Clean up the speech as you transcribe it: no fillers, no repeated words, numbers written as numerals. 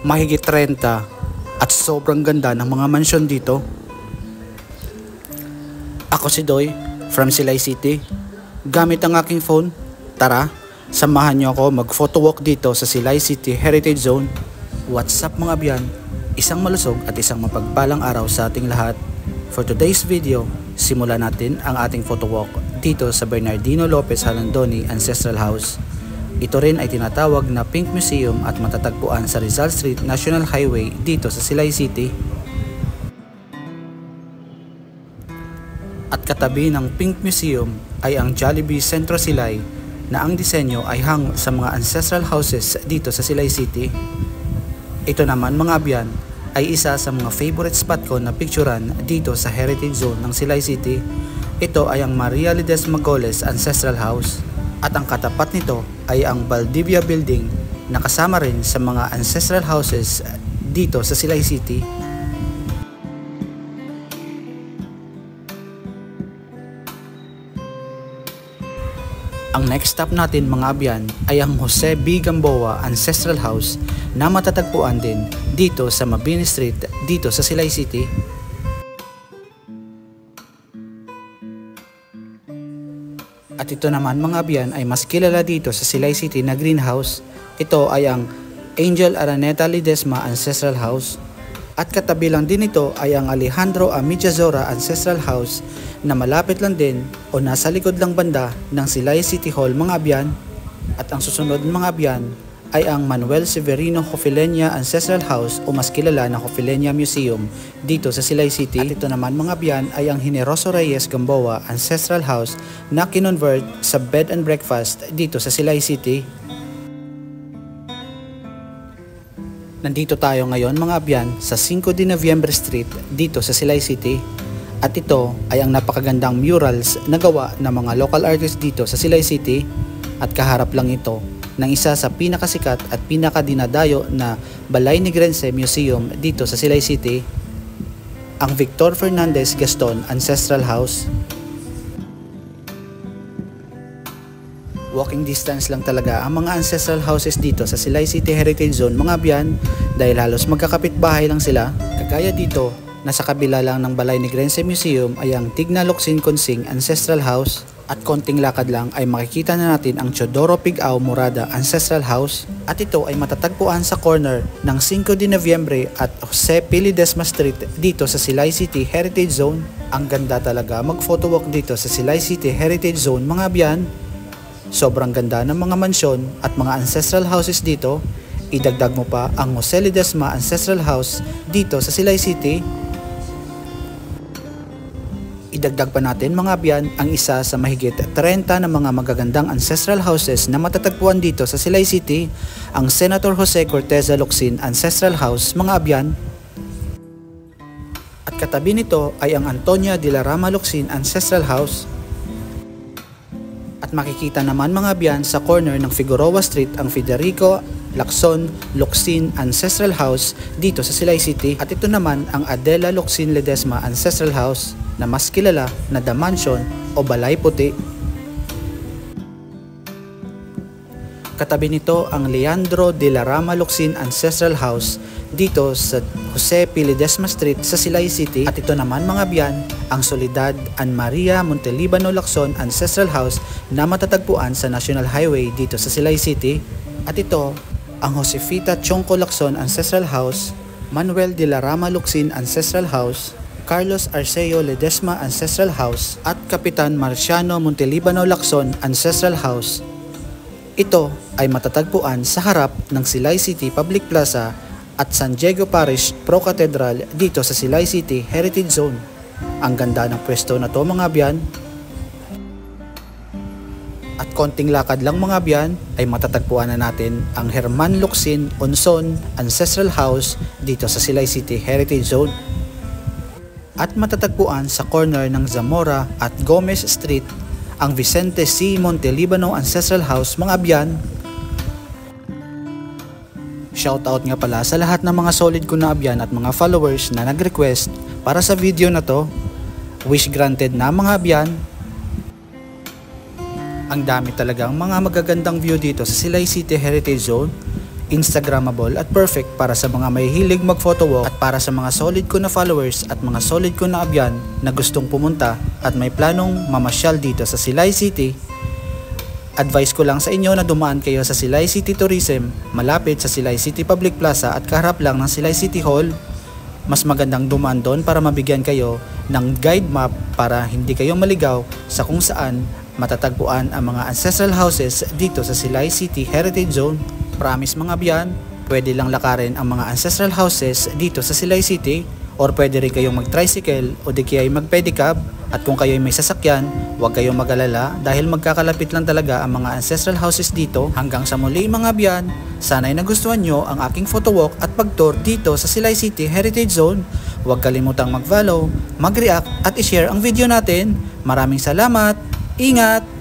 mahigit 30 at sobrang ganda ng mga mansyon dito. Ako si Doy from Silay City. Gamit ang aking phone, tara, samahan niyo ako mag-photo walk dito sa Silay City Heritage Zone. What's up mga biyan? Isang malusog at isang mapagpalang araw sa ating lahat. For today's video, simulan natin ang ating photo walk dito sa Bernardino Lopez Halandoni Ancestral House. Ito rin ay tinatawag na Pink Museum at matatagpuan sa Rizal Street National Highway dito sa Silay City. At katabi ng Pink Museum ay ang Jollibee Centro Silay na ang disenyo ay hang sa mga ancestral houses dito sa Silay City. Ito naman mga abyan ay isa sa mga favorite spot ko na picturean dito sa Heritage Zone ng Silay City. Ito ay ang Maria Ledesma Goles Ancestral House at ang katapat nito ay ang Valdivia Building na kasama rin sa mga ancestral houses dito sa Silay City. Ang next stop natin mga abyan ay ang Jose B. Gamboa Ancestral House na matatagpuan din dito sa Mabini Street dito sa Silay City. At ito naman mga abyan ay mas kilala dito sa Silay City na greenhouse. Ito ay ang Angel Araneta Ledesma Ancestral House. At katabi lang din ito ay ang Alejandro Amichazora Ancestral House na malapit lang din o nasa likod lang banda ng Silay City Hall mga abyan. At ang susunod mga abyan ay ang Manuel Severino Jofilenia Ancestral House o mas kilala na Jofilenia Museum dito sa Silay City. At ito naman mga abyan ay ang Generoso Reyes Gamboa Ancestral House na kinonvert sa bed and breakfast dito sa Silay City. Nandito tayo ngayon mga abyan sa 5 de Noviembre Street dito sa Silay City. At ito ay ang napakagandang murals na gawa ng mga local artists dito sa Silay City. At kaharap lang ito ng isa sa pinakasikat at pinakadinadayo na Balay Negrense Museum dito sa Silay City, ang Victor Fernandez Gaston Ancestral House. Walking distance lang talaga ang mga ancestral houses dito sa Silay City Heritage Zone mga abyan dahil halos magkakapit bahay lang sila. Kagaya dito, nasa kabila lang ng Balay Negrense Museum ay ang Tigna Locsin Consing Ancestral House. At konting lakad lang ay makikita na natin ang Chodoro Pigao Morada Ancestral House. At ito ay matatagpuan sa corner ng 5 de Noviembre at Jose P. Ledesma Street dito sa Silay City Heritage Zone. Ang ganda talaga mag-photo walk dito sa Silay City Heritage Zone mga abyan. Sobrang ganda ng mga mansyon at mga ancestral houses dito. Idagdag mo pa ang Jose Ledesma Ancestral House dito sa Silay City. Idagdag pa natin mga abyan ang isa sa mahigit 30 na mga magagandang ancestral houses na matatagpuan dito sa Silay City, ang Senator Jose Corteza Locsin Ancestral House mga abyan. At katabi nito ay ang Antonia de la Rama Locsin Ancestral House. At makikita naman mga abyan sa corner ng Figueroa Street ang Federico Lacson Locsin Ancestral House dito sa Silay City. At ito naman ang Adela Locsin Ledesma Ancestral House na mas kilala na The Mansion o Balay Puti. Katabi nito ang Leandro de la Rama Locsin Ancestral House dito sa Jose P. Ledesma Street sa Silay City. At ito naman mga abyan ang Soledad and Maria Montelibano Lacson Ancestral House na matatagpuan sa National Highway dito sa Silay City. At ito ang Josefita Chonco Lacson Ancestral House, Manuel de la Rama Locsin Ancestral House, Carlos Arceo Ledesma Ancestral House at Kapitan Marciano Montelibano Lacson Ancestral House. Ito ay matatagpuan sa harap ng Silay City Public Plaza at San Diego Parish Pro Cathedral dito sa Silay City Heritage Zone. Ang ganda ng pwesto na to mga abyan. At konting lakad lang mga abyan ay matatagpuan na natin ang Herman Locsin Onson Ancestral House dito sa Silay City Heritage Zone. At matatagpuan sa corner ng Zamora at Gomez Street ang Vicente C. Montelibano Ancestral House mga abyan. Shoutout nga pala sa lahat ng mga solid ko na abyan at mga followers na nag-request para sa video na to. Wish granted na mga abyan. Ang dami talagang mga magagandang view dito sa Silay City Heritage Zone. Instagrammable at perfect para sa mga may hilig mag-photo walk at para sa mga solid ko na followers at mga solid ko na abyan na gustong pumunta at may planong mamasyal dito sa Silay City. Advice ko lang sa inyo na dumaan kayo sa Silay City Tourism, malapit sa Silay City Public Plaza at kaharap lang ng Silay City Hall. Mas magandang dumaan doon para mabigyan kayo ng guide map para hindi kayo maligaw sa kung saan matatagpuan ang mga ancestral houses dito sa Silay City Heritage Zone. Promise mga biyan, pwede lang lakarin ang mga ancestral houses dito sa Silay City or pwede rin kayong mag-tricycle o di kaya mag-pedicab. At kung kayo'y may sasakyan, huwag kayong mag-alala dahil magkakalapit lang talaga ang mga ancestral houses dito. Hanggang sa muli mga biyan, sana'y nagustuhan nyo ang aking photo walk at pag-tour dito sa Silay City Heritage Zone. Huwag kalimutang mag-follow, mag-react at i-share ang video natin. Maraming salamat, ingat!